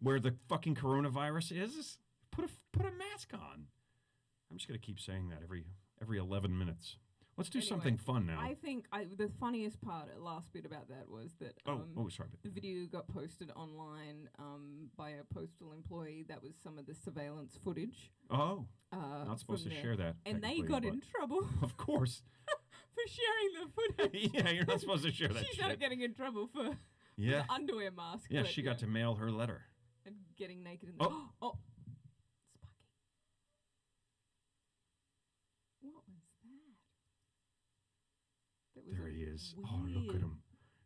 Where the fucking coronavirus is. Put a mask on. I'm just going to keep saying that every 11 minutes. Let's do something fun now. I think the funniest part, last bit about that was that sorry. the video got posted online by a postal employee. That was some of the surveillance footage. Oh, not supposed to share that. And they got in trouble. Of course. For sharing the footage. Yeah, you're not supposed to share that She started getting in trouble for the underwear mask. Yeah, she got to mail her letter. And getting naked in the... Oh! Sparky. What was that? There he is. Weird. Oh, look at him.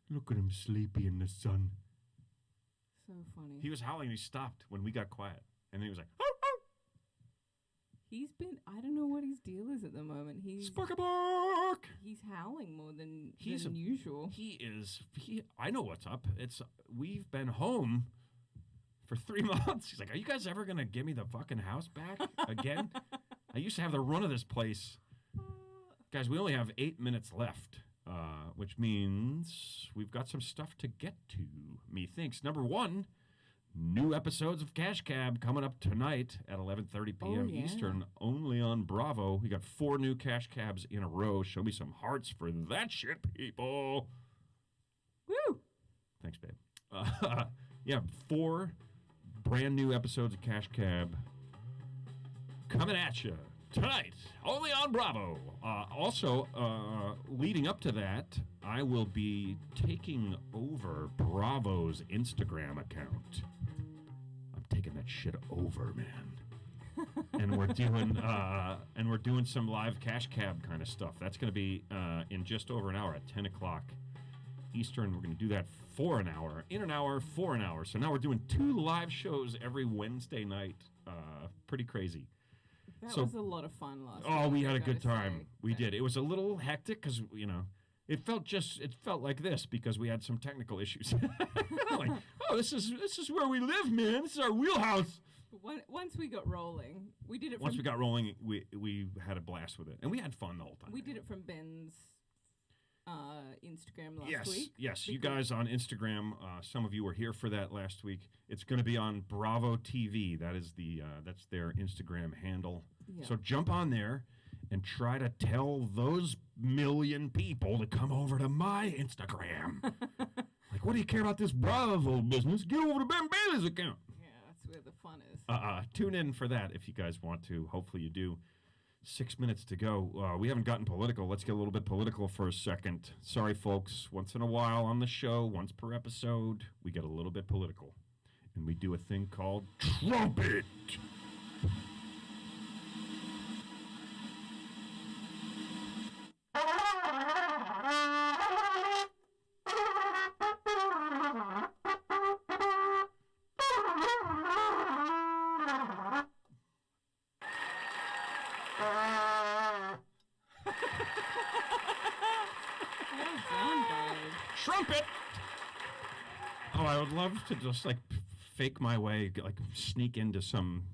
Look at him sleepy in the sun. So funny. He was howling. He stopped when we got quiet. And then he was like, oh. He's been, I don't know what his deal is at the moment. He's Spark-a-bark! He's howling more than He's usual. I know what's up. We've been home for 3 months. He's like, are you guys ever going to give me the fucking house back again? I used to have the run of this place. Guys, we only have 8 minutes left, which means we've got some stuff to get to, methinks. Number 1, new episodes of Cash Cab coming up tonight at 11:30 p.m. Eastern, only on Bravo. We got 4 new Cash Cabs in a row. Show me some hearts for that shit, people. Woo! Thanks, babe. Yeah, 4 brand new episodes of Cash Cab coming at you tonight, only on Bravo. Also, leading up to that, I will be taking over Bravo's Instagram account. I'm taking that shit over, man. And we're doing some live Cash Cab kind of stuff. That's going to be in just over an hour at 10 o'clock Eastern. We're going to do that for an hour, in an hour, for an hour. So now we're doing 2 live shows every Wednesday night. Pretty crazy. That was a lot of fun last week. Oh, we had a good time. We did. It was a little hectic because, it felt like this because we had some technical issues. Like, oh, this is where we live, man. This is our wheelhouse. But once we got rolling, we did it. Once we got rolling, we had a blast with it, and we had fun the whole time. We did it from Ben's Instagram last week. Yes, you guys on Instagram. Some of you were here for that last week. It's going to be on Bravo TV. That is that's their Instagram handle. Yeah. So jump on there and try to tell those million people to come over to my Instagram. Like, what do you care about this Bravo business? Get over to Ben Bailey's account. Yeah, that's where the fun is. Tune in for that if you guys want to. Hopefully you do. 6 minutes to go. We haven't gotten political. Let's get a little bit political for a second. Sorry, folks. Once in a while on the show, once per episode, we get a little bit political. And we do a thing called Trumpet. Trumpet. Oh, I would love to just like fake my way, like sneak into some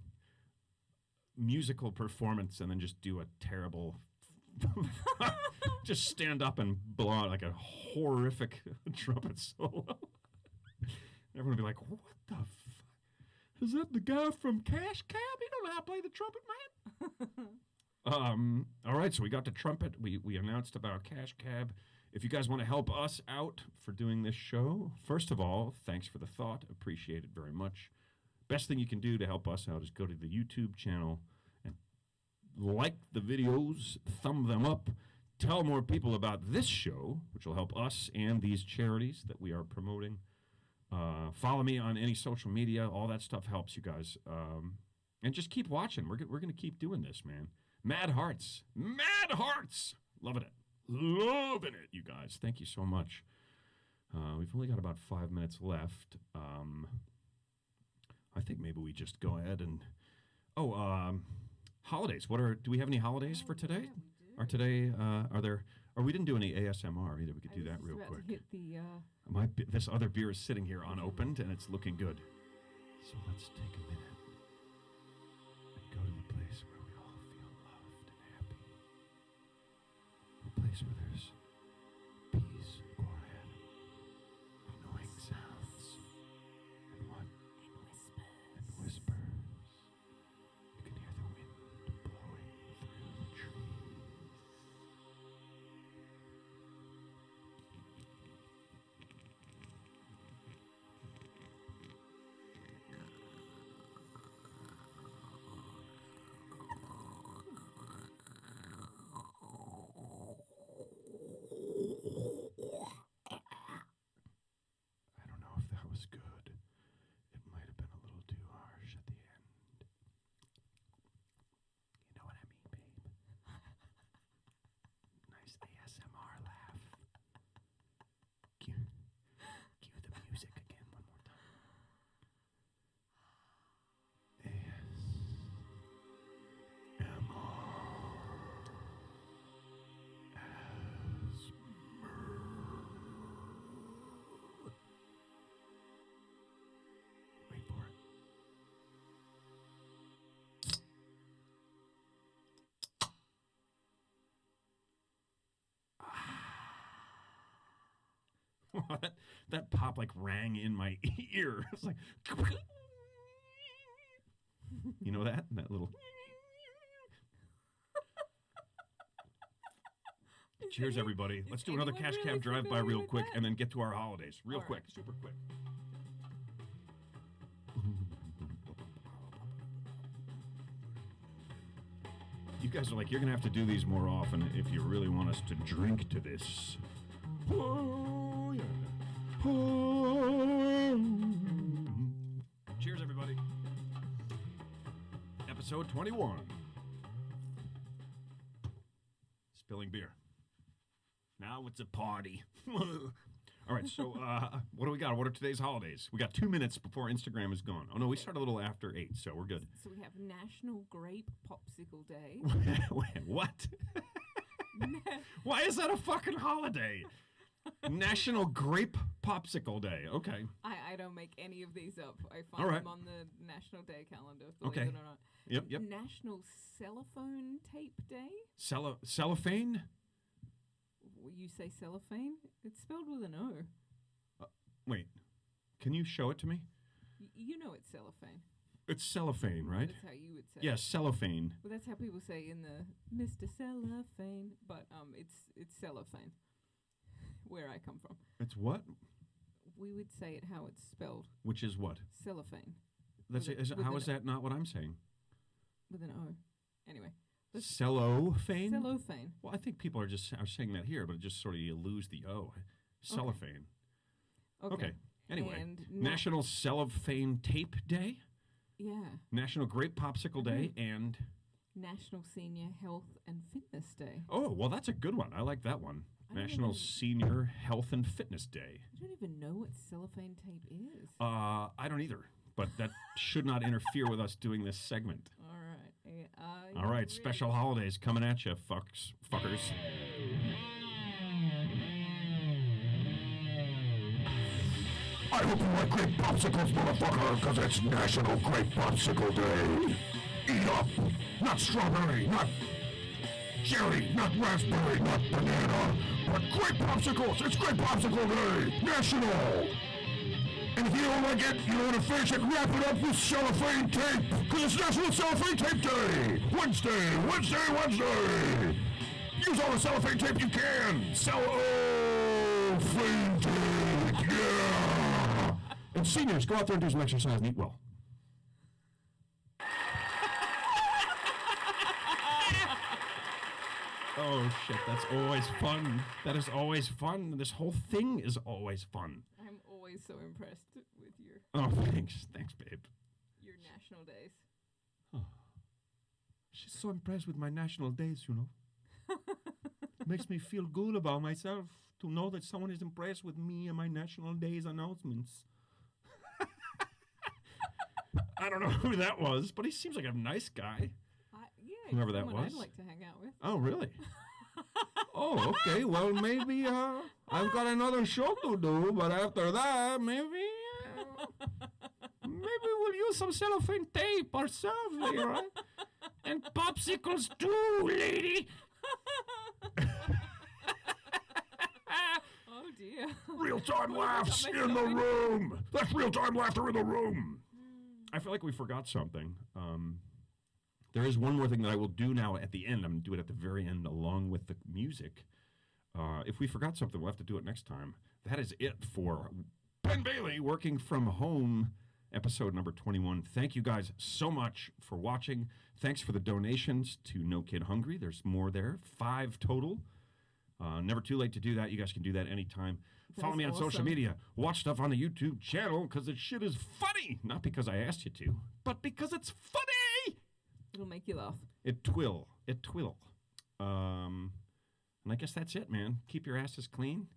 musical performance and then just do a terrible, just stand up and blow out like a horrific trumpet solo. Everyone would be like, "What the fuck? Is that the guy from Cash Cab? He don't know how to play the trumpet, man." All right, so we got the trumpet. We announced about Cash Cab. If you guys want to help us out for doing this show, first of all, thanks for the thought. Appreciate it very much. Best thing you can do to help us out is go to the YouTube channel and like the videos, thumb them up, tell more people about this show, which will help us and these charities that we are promoting. Follow me on any social media. All that stuff helps you guys. And just keep watching. We're going to keep doing this, man. Mad Hearts. Mad Hearts. Loving it. Loving it, you guys. Thank you so much. We've only got about 5 minutes left. I think maybe we just go ahead and... holidays. Do we have any holidays for today? Yeah, Or today, we didn't do any ASMR either. We could do that real quick. To hit the, This other beer is sitting here unopened, and it's looking good. So let's take a minute and go to the place where we all feel loved and happy. The place where there's peace and quiet, annoying sounds, and what? And whispers. You can hear the wind blowing through the trees. I don't know if that was good. It might have been a little too harsh at the end. You know what I mean, babe? Nice ASMR laugh. Cue the music again one more time. Wait for it. That pop like rang in my ear. It's like, you know that little. Cheers, everybody. Let's do another Cash Cab drive-by real quick and then get to our holidays. Real quick, super quick. You guys are like, you're going to have to do these more often if you really want us to drink to this. Oh, yeah. Oh. Cheers, everybody. Episode 21. Spilling beer. Now it's a party. All right, so what do we got? What are today's holidays? We got 2 minutes before Instagram is gone. Oh, no, we start a little after 8, so we're good. So we have National Grape Popsicle Day. What? Why is that a fucking holiday? National Grape Popsicle Day. Okay. I don't make any of these up. I find them on the National Day calendar, believe it or not. Yep. National Cellophane Tape Day. Cellophane? You say cellophane? It's spelled with an O. Wait. Can you show it to me? You know it's cellophane. It's cellophane, right? That's how you would say Yes, cellophane. Well, that's how people say in the Mr. Cellophane, but it's cellophane, where I come from. It's what? We would say it how it's spelled. Which is what? Cellophane. How is that not what I'm saying? With an O. Anyway, Cellophane? Cellophane. Well, I think people are saying that here, but it just sort of you lose the O. Cellophane. Okay. Anyway, And National Cellophane Tape Day, Yeah. National Grape Popsicle Day, and National Senior Health and Fitness Day. oh, well, that's a good one. I like that one. I don't National even- Senior Health and Fitness Day. I don't even know what cellophane tape is. I don't either, but that should not interfere with us doing this segment. All right. All right, special holidays coming at you, fuckers. I hope you like grape popsicles, motherfucker, because it's National Grape Popsicle Day. Eat up. Not strawberry, not cherry, not raspberry, not banana, but grape popsicles. It's Grape Popsicle Day. National. And if you don't like it, you don't want to finish it, wrap it up with cellophane tape, because it's National Cellophane Tape Day. Wednesday. Use all the cellophane tape you can. Cellophane tape, yeah. And seniors, go out there and do some exercise and eat well. Oh, shit, that's always fun. That is always fun. This whole thing is always fun. I'm always so impressed with your Oh, thanks, babe. national days. She's so impressed with my national days, you know. Makes me feel good about myself to know that someone is impressed with me and my national days announcements. I don't know who that was, but he seems like a nice guy. Yeah, Whoever that someone was. I'd like to hang out with. Oh, really? Oh, okay. Well, maybe I've got another show to do, but after that, maybe we'll use some cellophane tape ourselves, right? And popsicles too, lady. Oh dear. Real-time laughs in the room. That's real-time laughter in the room. I feel like we forgot something. There is one more thing that I will do now at the end. I'm going to do it at the very end along with the music. If we forgot something, we'll have to do it next time. That is it for Ben Bailey Working From Home, episode number 21. Thank you guys so much for watching. Thanks for the donations to No Kid Hungry. There's more there, 5 total. Never too late to do that. You guys can do that anytime. Follow me on social awesome. media. Watch stuff on the YouTube channel because the shit is funny. Not because I asked you to, but because it's funny. It'll make you laugh. It twill. And I guess that's it, man. Keep your asses clean.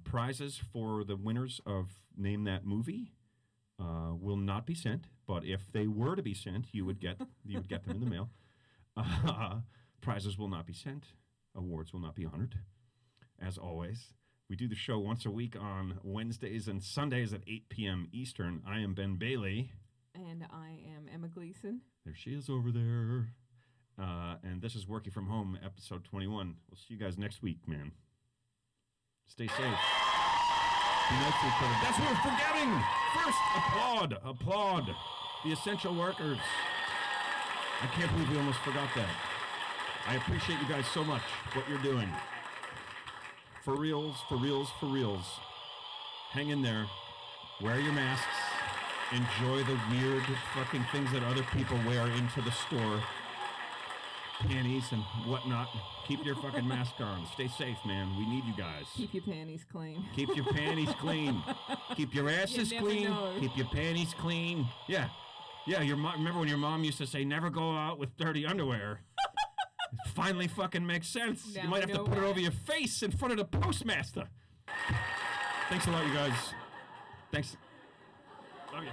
Prizes for the winners of Name That Movie will not be sent, but if they were to be sent, you would get them in the mail. Prizes will not be sent. Awards will not be honored. As always, we do the show once a week on Wednesdays and Sundays at 8 p.m. Eastern. I am Ben Bailey. And I am Emma Gleason. There she is over there. And this is Working From Home, episode 21. We'll see you guys next week, man. Stay safe. Be nice to each other. That's what we're forgetting. First, applaud the essential workers. I can't believe we almost forgot that. I appreciate you guys so much, what you're doing. For reals. Hang in there. Wear your masks. Enjoy the weird fucking things that other people wear into the store. Panties and whatnot. Keep your fucking mask on. Stay safe, man. We need you guys. Keep your panties clean. Keep your panties clean. Keep your asses never clean. know. Keep your panties clean. Yeah. Your mom. Remember when your mom used to say, "Never go out with dirty underwear." It finally fucking makes sense. Now You might I have to know put it why. over your face in front of the postmaster. Thanks a lot, you guys. Thanks. Love you.